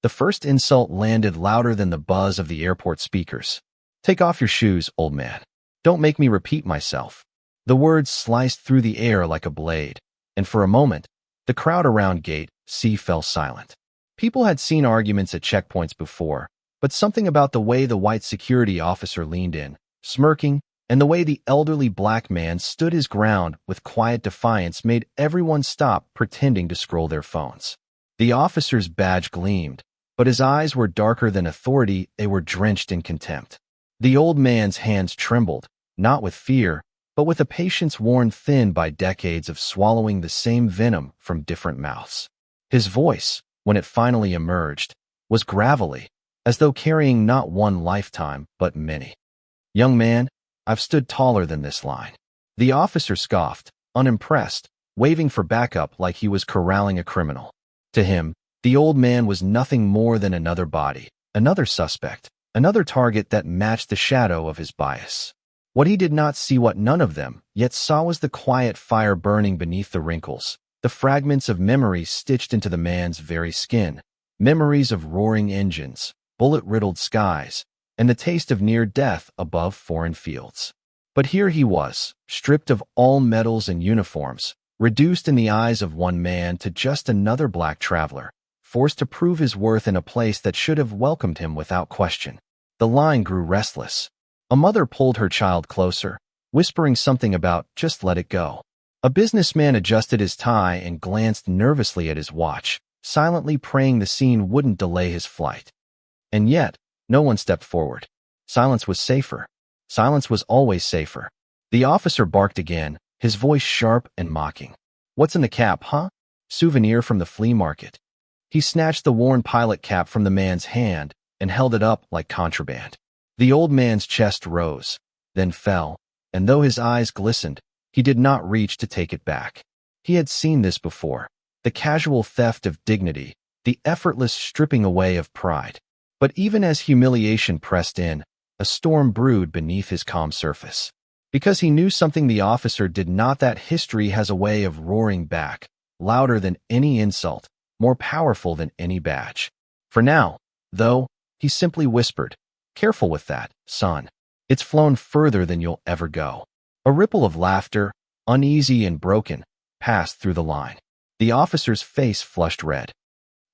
The first insult landed louder than the buzz of the airport speakers. "Take off your shoes, old man. Don't make me repeat myself." The words sliced through the air like a blade, and for a moment, the crowd around Gate C fell silent. People had seen arguments at checkpoints before, but something about the way the white security officer leaned in, smirking, and the way the elderly black man stood his ground with quiet defiance made everyone stop pretending to scroll their phones. The officer's badge gleamed, but his eyes were darker than authority. They were drenched in contempt. The old man's hands trembled, not with fear, but with a patience worn thin by decades of swallowing the same venom from different mouths. His voice, when it finally emerged, was gravelly, as though carrying not one lifetime, but many. "Young man, I've stood taller than this line." The officer scoffed, unimpressed, waving for backup like he was corralling a criminal. To him, the old man was nothing more than another body, another suspect, another target that matched the shadow of his bias. What he did not see, what none of them yet saw, was the quiet fire burning beneath the wrinkles, the fragments of memory stitched into the man's very skin, memories of roaring engines, bullet-riddled skies, and the taste of near death above foreign fields. But here he was, stripped of all medals and uniforms, reduced in the eyes of one man to just another black traveler, forced to prove his worth in a place that should have welcomed him without question. The line grew restless. A mother pulled her child closer, whispering something about "just let it go." A businessman adjusted his tie and glanced nervously at his watch, silently praying the scene wouldn't delay his flight. And yet, no one stepped forward. Silence was safer. Silence was always safer. The officer barked again, his voice sharp and mocking. "What's in the cap, huh? Souvenir from the flea market." He snatched the worn pilot cap from the man's hand and held it up like contraband. The old man's chest rose, then fell, and though his eyes glistened, he did not reach to take it back. He had seen this before, the casual theft of dignity, the effortless stripping away of pride. But even as humiliation pressed in, a storm brewed beneath his calm surface. Because he knew something the officer did not, that history has a way of roaring back, louder than any insult, more powerful than any badge. For now, though, he simply whispered, "Careful with that, son. It's flown further than you'll ever go." A ripple of laughter, uneasy and broken, passed through the line. The officer's face flushed red.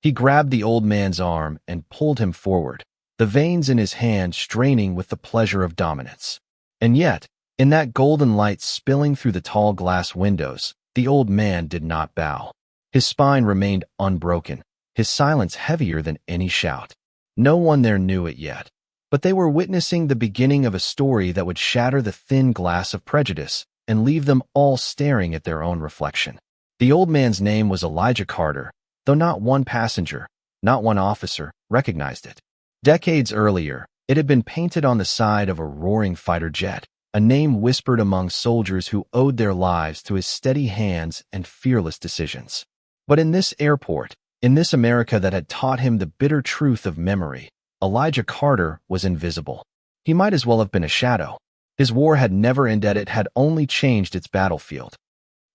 He grabbed the old man's arm and pulled him forward, the veins in his hand straining with the pleasure of dominance. And yet, in that golden light spilling through the tall glass windows, the old man did not bow. His spine remained unbroken, his silence heavier than any shout. No one there knew it yet, but they were witnessing the beginning of a story that would shatter the thin glass of prejudice and leave them all staring at their own reflection. The old man's name was Elijah Carter, though not one passenger, not one officer, recognized it. Decades earlier, it had been painted on the side of a roaring fighter jet, a name whispered among soldiers who owed their lives to his steady hands and fearless decisions. But in this airport, in this America that had taught him the bitter truth of memory, Elijah Carter was invisible. He might as well have been a shadow. His war had never ended, it had only changed its battlefield.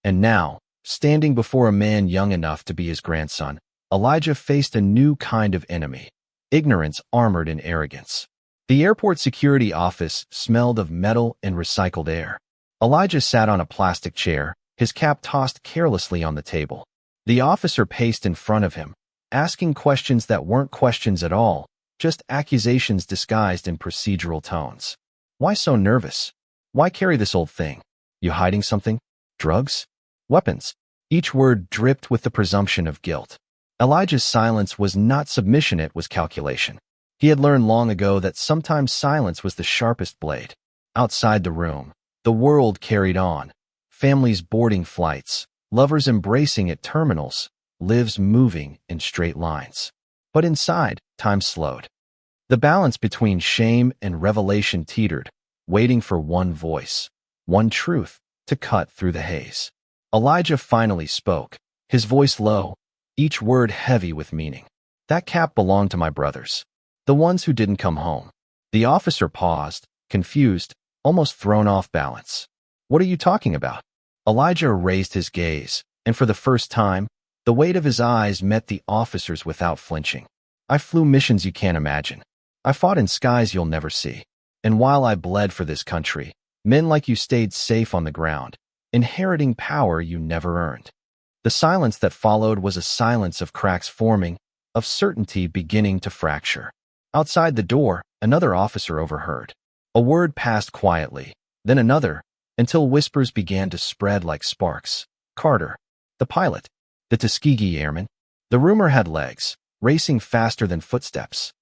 And now, standing before a man young enough to be his grandson, Elijah faced a new kind of enemy, ignorance armored in arrogance. The airport security office smelled of metal and recycled air. Elijah sat on a plastic chair, his cap tossed carelessly on the table. The officer paced in front of him, asking questions that weren't questions at all, just accusations disguised in procedural tones. "Why so nervous? Why carry this old thing? You hiding something? Drugs? Weapons?" Each word dripped with the presumption of guilt. Elijah's silence was not submission, it was calculation. He had learned long ago that sometimes silence was the sharpest blade. Outside the room, the world carried on. Families boarding flights, lovers embracing at terminals, lives moving in straight lines. But inside, time slowed. The balance between shame and revelation teetered, waiting for one voice, one truth, to cut through the haze. Elijah finally spoke, his voice low, each word heavy with meaning. "That cap belonged to my brothers, the ones who didn't come home." The officer paused, confused, almost thrown off balance. "What are you talking about?" Elijah raised his gaze, and for the first time, the weight of his eyes met the officer's without flinching. I flew missions you can't imagine. I fought in skies you'll never see. And while I bled for this country, men like you stayed safe on the ground, inheriting power you never earned. The silence that followed was a silence of cracks forming, of certainty beginning to fracture. Outside the door, another officer overheard. A word passed quietly, then another, until whispers began to spread like sparks. Carter, the pilot, the Tuskegee airman. The rumor had legs, racing faster than footsteps.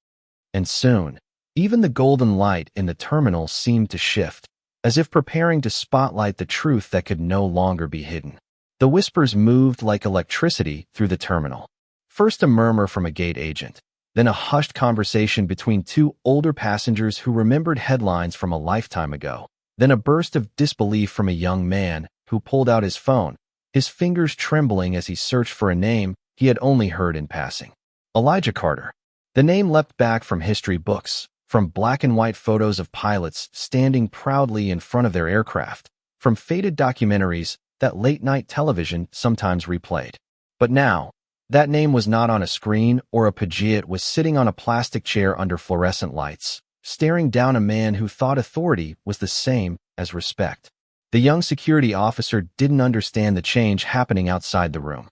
And soon, even the golden light in the terminal seemed to shift, as if preparing to spotlight the truth that could no longer be hidden. The whispers moved like electricity through the terminal. First a murmur from a gate agent, then a hushed conversation between two older passengers who remembered headlines from a lifetime ago, then a burst of disbelief from a young man who pulled out his phone, his fingers trembling as he searched for a name he had only heard in passing. Elijah Carter. The name leapt back from history books, from black and white photos of pilots standing proudly in front of their aircraft, from faded documentaries that late-night television sometimes replayed. But now, that name was not on a screen or a Paget was sitting on a plastic chair under fluorescent lights, staring down a man who thought authority was the same as respect. The young security officer didn't understand the change happening outside the room.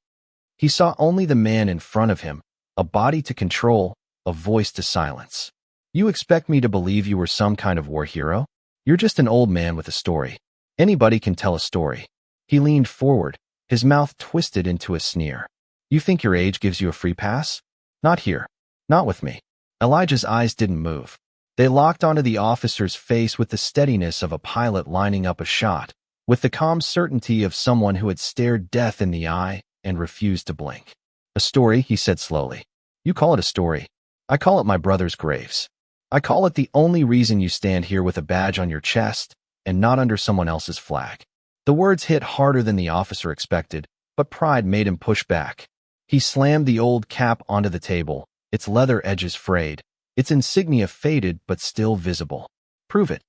He saw only the man in front of him, a body to control, a voice to silence. You expect me to believe you were some kind of war hero? You're just an old man with a story. Anybody can tell a story. He leaned forward, his mouth twisted into a sneer. You think your age gives you a free pass? Not here. Not with me. Elijah's eyes didn't move. They locked onto the officer's face with the steadiness of a pilot lining up a shot, with the calm certainty of someone who had stared death in the eye and refused to blink. A story, he said slowly. You call it a story. I call it my brother's graves. I call it the only reason you stand here with a badge on your chest and not under someone else's flag. The words hit harder than the officer expected, but pride made him push back. He slammed the old cap onto the table, its leather edges frayed, its insignia faded but still visible. Prove it.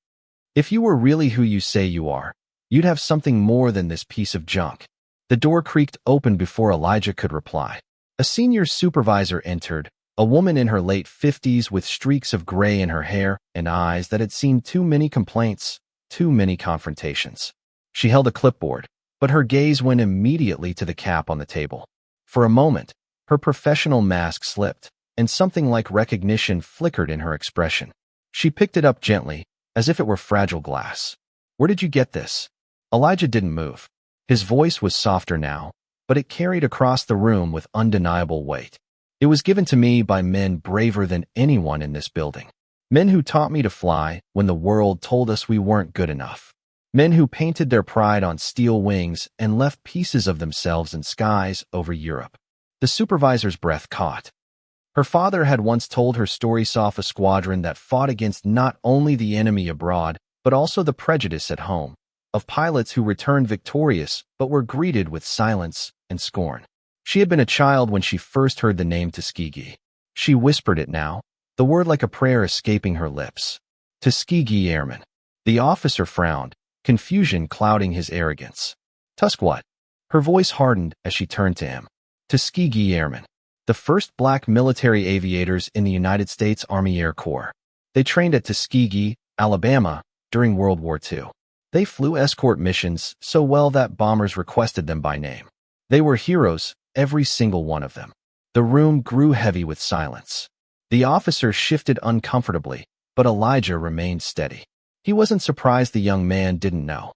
If you were really who you say you are, you'd have something more than this piece of junk. The door creaked open before Elijah could reply. A senior supervisor entered, a woman in her late 50s with streaks of gray in her hair and eyes that had seen too many complaints, too many confrontations. She held a clipboard, but her gaze went immediately to the cap on the table. For a moment, her professional mask slipped, and something like recognition flickered in her expression. She picked it up gently, as if it were fragile glass. Where did you get this? Elijah didn't move. His voice was softer now, but it carried across the room with undeniable weight. It was given to me by men braver than anyone in this building. Men who taught me to fly when the world told us we weren't good enough. Men who painted their pride on steel wings and left pieces of themselves in skies over Europe. The supervisor's breath caught. Her father had once told her story saw a squadron that fought against not only the enemy abroad, but also the prejudice at home, of pilots who returned victorious but were greeted with silence and scorn. She had been a child when she first heard the name Tuskegee. She whispered it now, the word like a prayer escaping her lips. Tuskegee Airman. The officer frowned, confusion clouding his arrogance. Tusk what? Her voice hardened as she turned to him. Tuskegee Airmen. The first black military aviators in the United States Army Air Corps. They trained at Tuskegee, Alabama, during World War II. They flew escort missions so well that bombers requested them by name. They were heroes, every single one of them. The room grew heavy with silence. The officer shifted uncomfortably, but Elijah remained steady. He wasn't surprised the young man didn't know.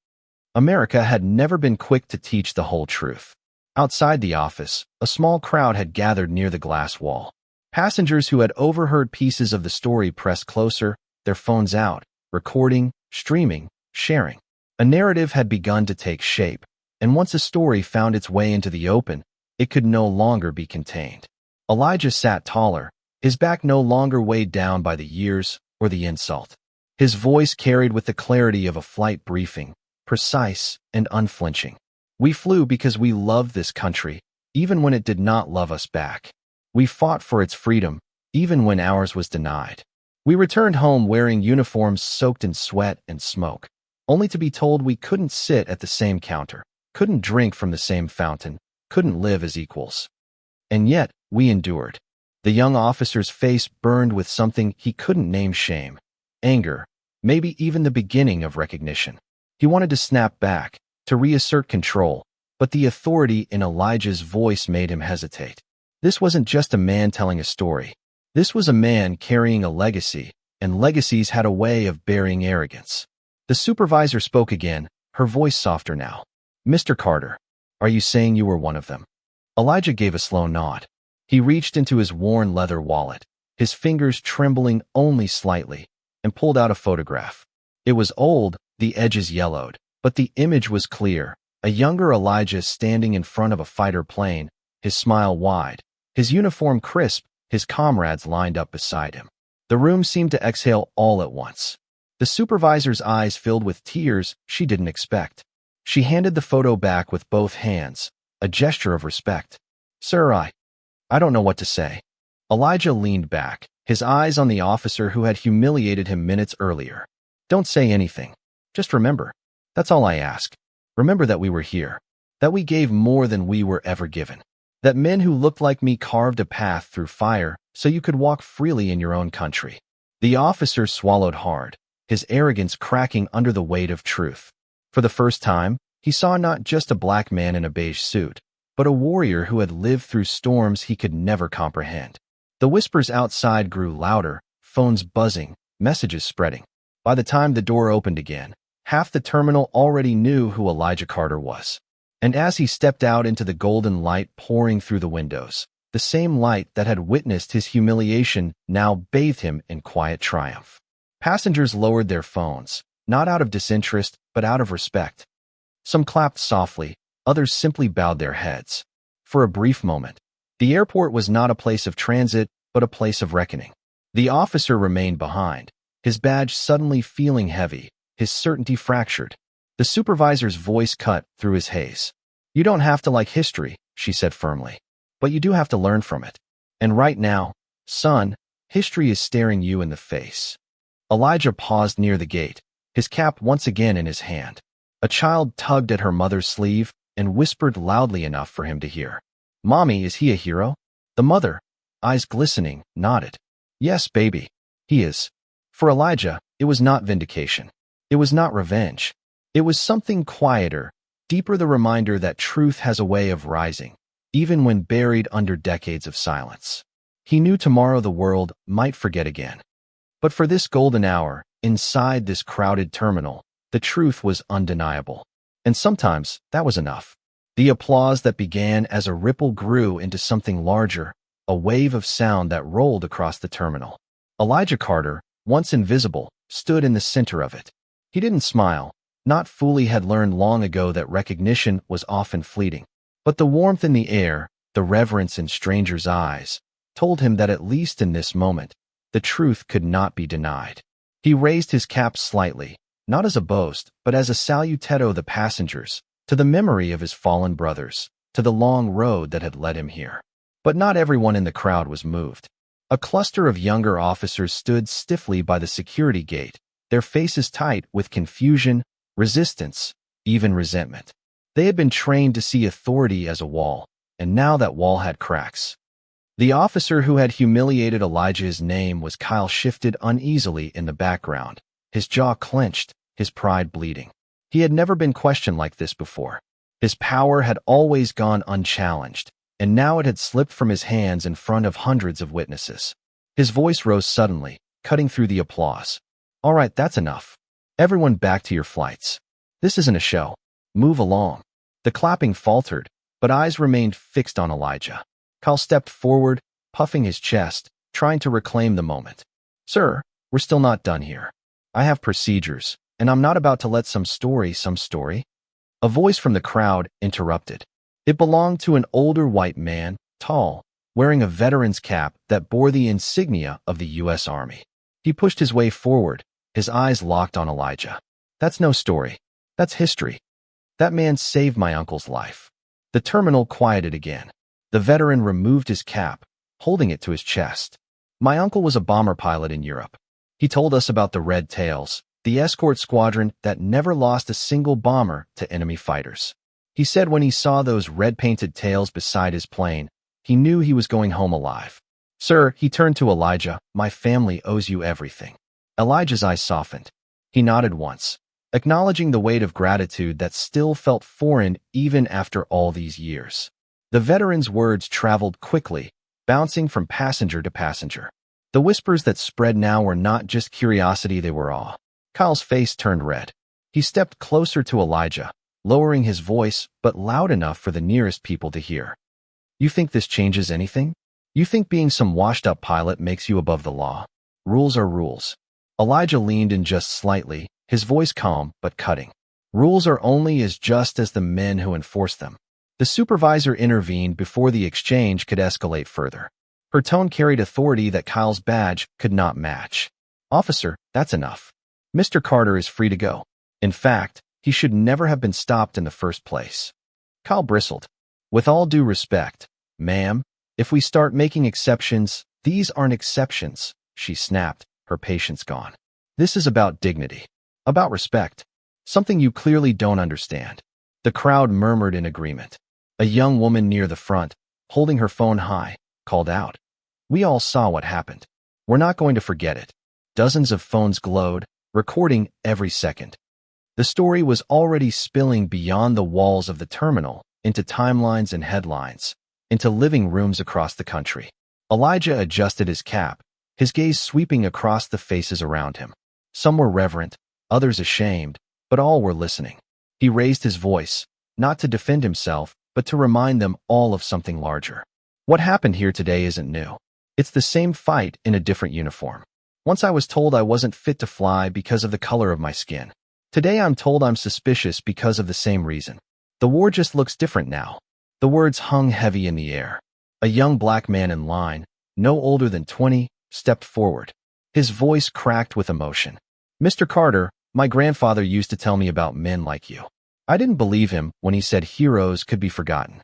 America had never been quick to teach the whole truth. Outside the office, a small crowd had gathered near the glass wall. Passengers who had overheard pieces of the story pressed closer, their phones out, recording, streaming, sharing. A narrative had begun to take shape, and once a story found its way into the open, it could no longer be contained. Elijah sat taller, his back no longer weighed down by the years or the insult. His voice carried with the clarity of a flight briefing, precise and unflinching. We flew because we loved this country, even when it did not love us back. We fought for its freedom, even when ours was denied. We returned home wearing uniforms soaked in sweat and smoke, only to be told we couldn't sit at the same counter, couldn't drink from the same fountain, couldn't live as equals. And yet, we endured. The young officer's face burned with something he couldn't name: shame, anger, maybe even the beginning of recognition. He wanted to snap back, to reassert control, but the authority in Elijah's voice made him hesitate. This wasn't just a man telling a story. This was a man carrying a legacy, and legacies had a way of burying arrogance. The supervisor spoke again, her voice softer now. "Mr. Carter, are you saying you were one of them?" Elijah gave a slow nod. He reached into his worn leather wallet, his fingers trembling only slightly, and pulled out a photograph. It was old, the edges yellowed, but the image was clear. A younger Elijah standing in front of a fighter plane, his smile wide, his uniform crisp, his comrades lined up beside him. The room seemed to exhale all at once. The supervisor's eyes filled with tears she didn't expect. She handed the photo back with both hands, a gesture of respect. "Sir, I don't know what to say." Elijah leaned back, his eyes on the officer who had humiliated him minutes earlier. "Don't say anything. Just remember. That's all I ask. Remember that we were here. That we gave more than we were ever given. That men who looked like me carved a path through fire so you could walk freely in your own country." The officer swallowed hard, his arrogance cracking under the weight of truth. For the first time, he saw not just a black man in a beige suit, but a warrior who had lived through storms he could never comprehend. The whispers outside grew louder, phones buzzing, messages spreading. By the time the door opened again, half the terminal already knew who Elijah Carter was. And as he stepped out into the golden light pouring through the windows, the same light that had witnessed his humiliation now bathed him in quiet triumph. Passengers lowered their phones, not out of disinterest, but out of respect. Some clapped softly, others simply bowed their heads. For a brief moment, the airport was not a place of transit, but a place of reckoning. The officer remained behind, his badge suddenly feeling heavy, his certainty fractured. The supervisor's voice cut through his haze. "You don't have to like history," she said firmly, "but you do have to learn from it. And right now, son, history is staring you in the face." Elijah paused near the gate, his cap once again in his hand. A child tugged at her mother's sleeve and whispered loudly enough for him to hear. "Mommy, is he a hero?" The mother, eyes glistening, nodded. "Yes, baby, he is." For Elijah, it was not vindication. It was not revenge. It was something quieter, deeper, the reminder that truth has a way of rising, even when buried under decades of silence. He knew tomorrow the world might forget again. But for this golden hour, inside this crowded terminal, the truth was undeniable. And sometimes that was enough. The applause that began as a ripple grew into something larger, a wave of sound that rolled across the terminal. Elijah Carter, once invisible, stood in the center of it. He didn't smile. Not fully had learned long ago that recognition was often fleeting. But the warmth in the air, the reverence in strangers' eyes, told him that at least in this moment, the truth could not be denied. He raised his cap slightly, not as a boast, but as a salutation to the passengers, to the memory of his fallen brothers, to the long road that had led him here. But not everyone in the crowd was moved. A cluster of younger officers stood stiffly by the security gate, their faces tight with confusion, resistance, even resentment. They had been trained to see authority as a wall, and now that wall had cracks. The officer who had humiliated Elijah's name was Kyle, shifted uneasily in the background, his jaw clenched, his pride bleeding. He had never been questioned like this before. His power had always gone unchallenged, and now it had slipped from his hands in front of hundreds of witnesses. His voice rose suddenly, cutting through the applause. "All right, that's enough. Everyone back to your flights. This isn't a show. Move along." The clapping faltered, but eyes remained fixed on Elijah. Kyle stepped forward, puffing his chest, trying to reclaim the moment. "Sir, we're still not done here. I have procedures, and I'm not about to let some story. A voice from the crowd interrupted. It belonged to an older white man, tall, wearing a veteran's cap that bore the insignia of the U.S. Army. He pushed his way forward, his eyes locked on Elijah. "That's no story. That's history. That man saved my uncle's life." The terminal quieted again. The veteran removed his cap, holding it to his chest. "My uncle was a bomber pilot in Europe. He told us about the Red Tails, the escort squadron that never lost a single bomber to enemy fighters. He said when he saw those red-painted tails beside his plane, he knew he was going home alive. Sir, he turned to Elijah, my family owes you everything. Elijah's eyes softened. He nodded once, acknowledging the weight of gratitude that still felt foreign even after all these years. The veteran's words traveled quickly, bouncing from passenger to passenger. The whispers that spread now were not just curiosity, they were awe. Kyle's face turned red. He stepped closer to Elijah, lowering his voice, but loud enough for the nearest people to hear. You think this changes anything? You think being some washed-up pilot makes you above the law? Rules are rules. Elijah leaned in just slightly, his voice calm but cutting. Rules are only as just as the men who enforce them. The supervisor intervened before the exchange could escalate further. Her tone carried authority that Kyle's badge could not match. Officer, that's enough. Mr. Carter is free to go. In fact, he should never have been stopped in the first place. Kyle bristled. With all due respect, ma'am, if we start making exceptions, these aren't exceptions, she snapped, her patience gone. This is about dignity. About respect. Something you clearly don't understand. The crowd murmured in agreement. A young woman near the front, holding her phone high, called out. We all saw what happened. We're not going to forget it. Dozens of phones glowed, recording every second. The story was already spilling beyond the walls of the terminal, into timelines and headlines, into living rooms across the country. Elijah adjusted his cap, his gaze sweeping across the faces around him. Some were reverent, others ashamed, but all were listening. He raised his voice, not to defend himself, but to remind them all of something larger. What happened here today isn't new. It's the same fight in a different uniform. Once I was told I wasn't fit to fly because of the color of my skin. Today I'm told I'm suspicious because of the same reason. The war just looks different now. The words hung heavy in the air. A young black man in line, no older than 20, stepped forward. His voice cracked with emotion. Mr. Carter, my grandfather used to tell me about men like you. I didn't believe him when he said heroes could be forgotten.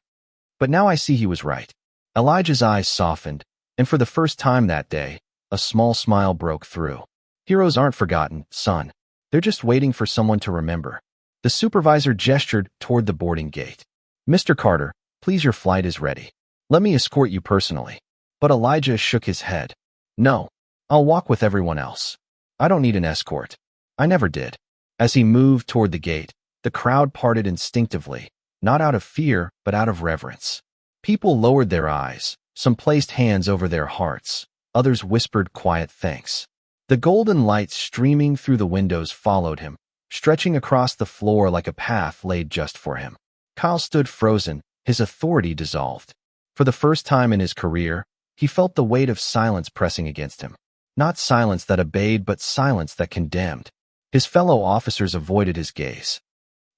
But now I see he was right. Elijah's eyes softened, and for the first time that day, a small smile broke through. Heroes aren't forgotten, son. They're just waiting for someone to remember. The supervisor gestured toward the boarding gate. Mr. Carter, please, your flight is ready. Let me escort you personally. But Elijah shook his head. No, I'll walk with everyone else. I don't need an escort. I never did. As he moved toward the gate, the crowd parted instinctively, not out of fear, but out of reverence. People lowered their eyes, some placed hands over their hearts, others whispered quiet thanks. The golden light streaming through the windows followed him, stretching across the floor like a path laid just for him. Kyle stood frozen, his authority dissolved. For the first time in his career, he felt the weight of silence pressing against him. Not silence that obeyed, but silence that condemned. His fellow officers avoided his gaze.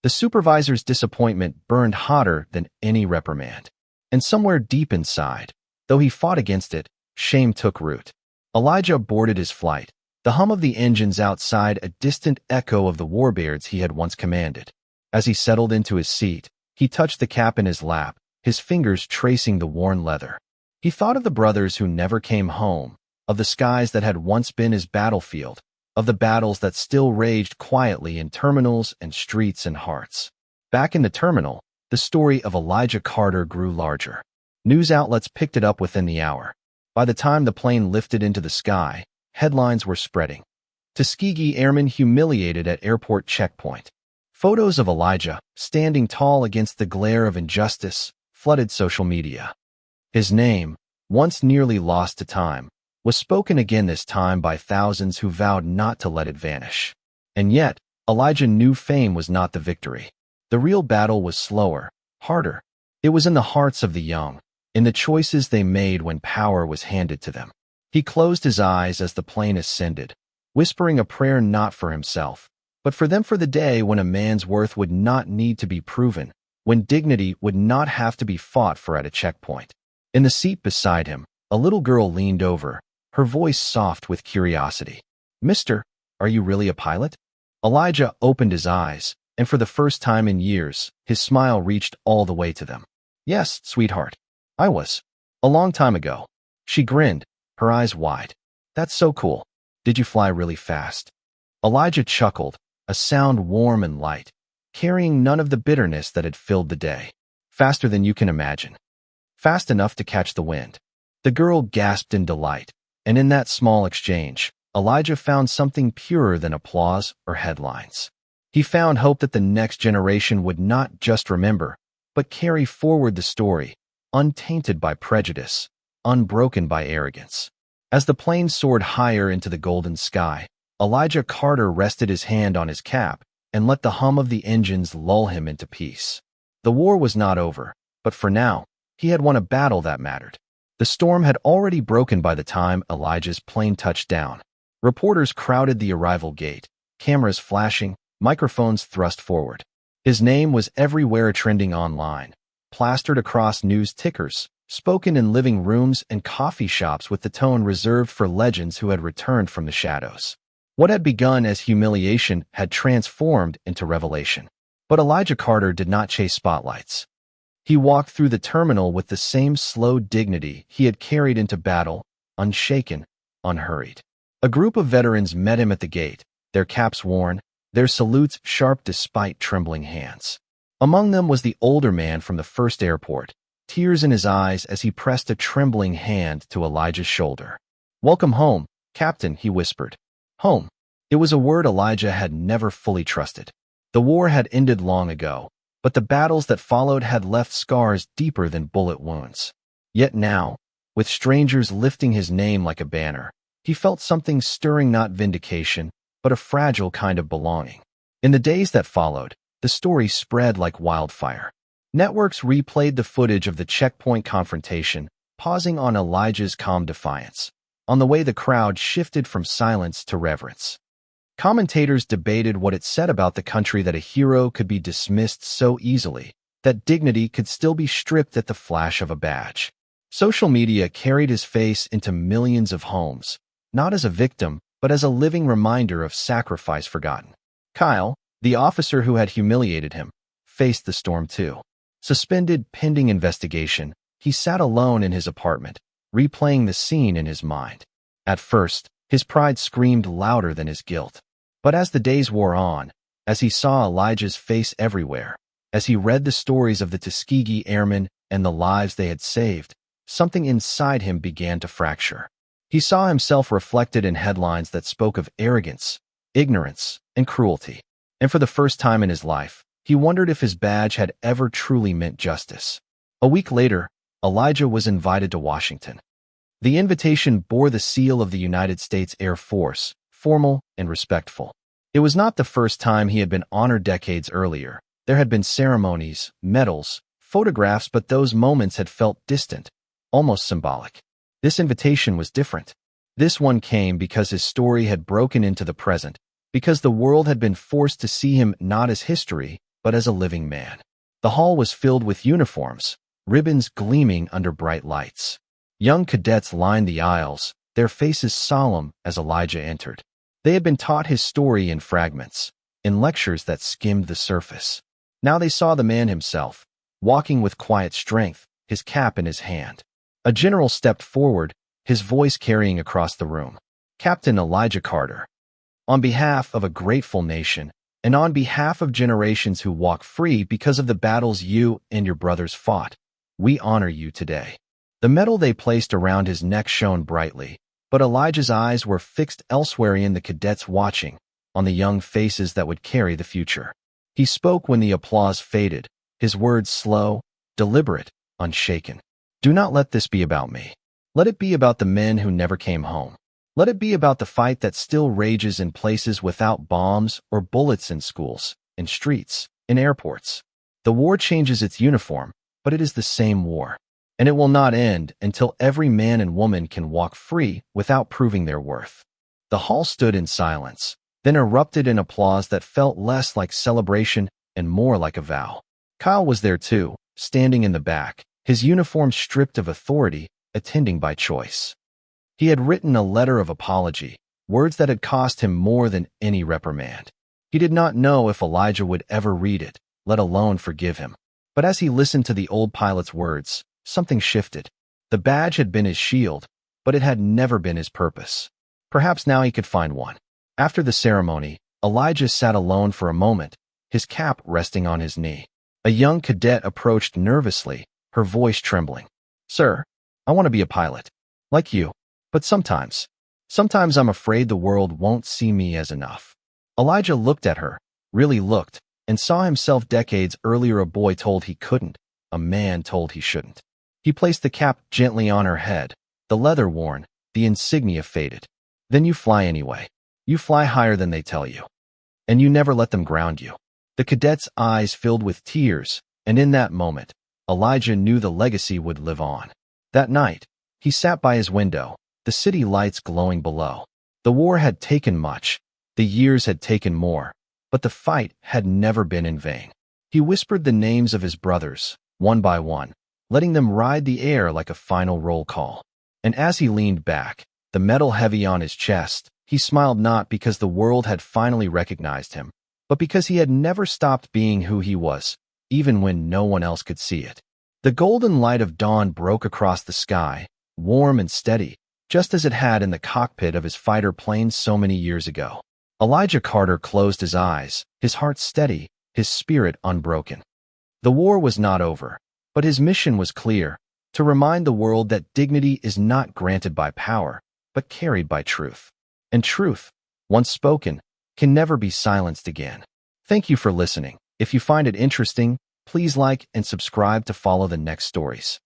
The supervisor's disappointment burned hotter than any reprimand. And somewhere deep inside, though he fought against it, shame took root. Elijah boarded his flight, the hum of the engines outside a distant echo of the warbirds he had once commanded. As he settled into his seat, he touched the cap in his lap, his fingers tracing the worn leather. He thought of the brothers who never came home, of the skies that had once been his battlefield, of the battles that still raged quietly in terminals and streets and hearts. Back in the terminal, the story of Elijah Carter grew larger. News outlets picked it up within the hour. By the time the plane lifted into the sky, headlines were spreading. Tuskegee Airmen humiliated at airport checkpoint. Photos of Elijah, standing tall against the glare of injustice, flooded social media. His name, once nearly lost to time, was spoken again, this time by thousands who vowed not to let it vanish. And yet, Elijah knew fame was not the victory. The real battle was slower, harder. It was in the hearts of the young, in the choices they made when power was handed to them. He closed his eyes as the plane ascended, whispering a prayer not for himself, but for them, for the day when a man's worth would not need to be proven, when dignity would not have to be fought for at a checkpoint. In the seat beside him, a little girl leaned over, her voice soft with curiosity. Mister, are you really a pilot? Elijah opened his eyes, and for the first time in years, his smile reached all the way to them. Yes, sweetheart. I was. A long time ago. She grinned, her eyes wide. That's so cool. Did you fly really fast? Elijah chuckled, a sound warm and light, carrying none of the bitterness that had filled the day. Faster than you can imagine. Fast enough to catch the wind. The girl gasped in delight, and in that small exchange, Elijah found something purer than applause or headlines. He found hope that the next generation would not just remember, but carry forward the story, untainted by prejudice, unbroken by arrogance. As the plane soared higher into the golden sky, Elijah Carter rested his hand on his cap and let the hum of the engines lull him into peace. The war was not over, but for now, he had won a battle that mattered. The storm had already broken by the time Elijah's plane touched down. Reporters crowded the arrival gate, cameras flashing, microphones thrust forward. His name was everywhere, trending online, plastered across news tickers, spoken in living rooms and coffee shops with the tone reserved for legends who had returned from the shadows. What had begun as humiliation had transformed into revelation. But Elijah Carter did not chase spotlights. He walked through the terminal with the same slow dignity he had carried into battle, unshaken, unhurried. A group of veterans met him at the gate, their caps worn, their salutes sharp despite trembling hands. Among them was the older man from the first airport, tears in his eyes as he pressed a trembling hand to Elijah's shoulder. "Welcome home, Captain," he whispered. Home. It was a word Elijah had never fully trusted. The war had ended long ago, but the battles that followed had left scars deeper than bullet wounds. Yet now, with strangers lifting his name like a banner, he felt something stirring, not vindication, but a fragile kind of belonging. In the days that followed, the story spread like wildfire. Networks replayed the footage of the checkpoint confrontation, pausing on Elijah's calm defiance. On the way, the crowd shifted from silence to reverence. Commentators debated what it said about the country that a hero could be dismissed so easily, that dignity could still be stripped at the flash of a badge. Social media carried his face into millions of homes, not as a victim, but as a living reminder of sacrifice forgotten. Kyle, the officer who had humiliated him, faced the storm too. Suspended pending investigation, he sat alone in his apartment, replaying the scene in his mind. At first, his pride screamed louder than his guilt. But as the days wore on, as he saw Elijah's face everywhere, as he read the stories of the Tuskegee Airmen and the lives they had saved, something inside him began to fracture. He saw himself reflected in headlines that spoke of arrogance, ignorance, and cruelty. And for the first time in his life, he wondered if his badge had ever truly meant justice. A week later, Elijah was invited to Washington. The invitation bore the seal of the United States Air Force, formal and respectful. It was not the first time he had been honored. Decades earlier, there had been ceremonies, medals, photographs, but those moments had felt distant, almost symbolic. This invitation was different. This one came because his story had broken into the present, because the world had been forced to see him not as history, but as a living man. The hall was filled with uniforms, ribbons gleaming under bright lights. Young cadets lined the aisles, their faces solemn as Elijah entered. They had been taught his story in fragments, in lectures that skimmed the surface. Now they saw the man himself, walking with quiet strength, his cap in his hand. A general stepped forward, his voice carrying across the room. "Captain Elijah Carter, on behalf of a grateful nation, and on behalf of generations who walk free because of the battles you and your brothers fought, we honor you today." The medal they placed around his neck shone brightly, but Elijah's eyes were fixed elsewhere, in the cadets watching, on the young faces that would carry the future. He spoke when the applause faded, his words slow, deliberate, unshaken. "Do not let this be about me. Let it be about the men who never came home. Let it be about the fight that still rages in places without bombs or bullets, in schools, in streets, in airports. The war changes its uniform, but it is the same war. And it will not end until every man and woman can walk free without proving their worth." The hall stood in silence, then erupted in applause that felt less like celebration and more like a vow. Kyle was there too, standing in the back, his uniform stripped of authority, attending by choice. He had written a letter of apology, words that had cost him more than any reprimand. He did not know if Elijah would ever read it, let alone forgive him. But as he listened to the old pilot's words, something shifted. The badge had been his shield, but it had never been his purpose. Perhaps now he could find one. After the ceremony, Elijah sat alone for a moment, his cap resting on his knee. A young cadet approached nervously, her voice trembling. "Sir, I want to be a pilot. Like you. But sometimes I'm afraid the world won't see me as enough. Elijah looked at her, really looked, and saw himself decades earlier a boy told he couldn't, a man told he shouldn't. He placed the cap gently on her head, the leather worn, the insignia faded. Then you fly anyway. You fly higher than they tell you. And you never let them ground you. The cadet's eyes filled with tears, and in that moment, Elijah knew the legacy would live on. That night, he sat by his window, the city lights glowing below. The war had taken much, the years had taken more, but the fight had never been in vain. He whispered the names of his brothers, one by one, letting them ride the air like a final roll call. And as he leaned back, the metal heavy on his chest, he smiled not because the world had finally recognized him, but because he had never stopped being who he was, even when no one else could see it. The golden light of dawn broke across the sky, warm and steady, just as it had in the cockpit of his fighter plane so many years ago. Elijah Carter closed his eyes, his heart steady, his spirit unbroken. The war was not over, but his mission was clear, to remind the world that dignity is not granted by power, but carried by truth. And truth, once spoken, can never be silenced again. Thank you for listening. If you find it interesting, please like and subscribe to follow the next stories.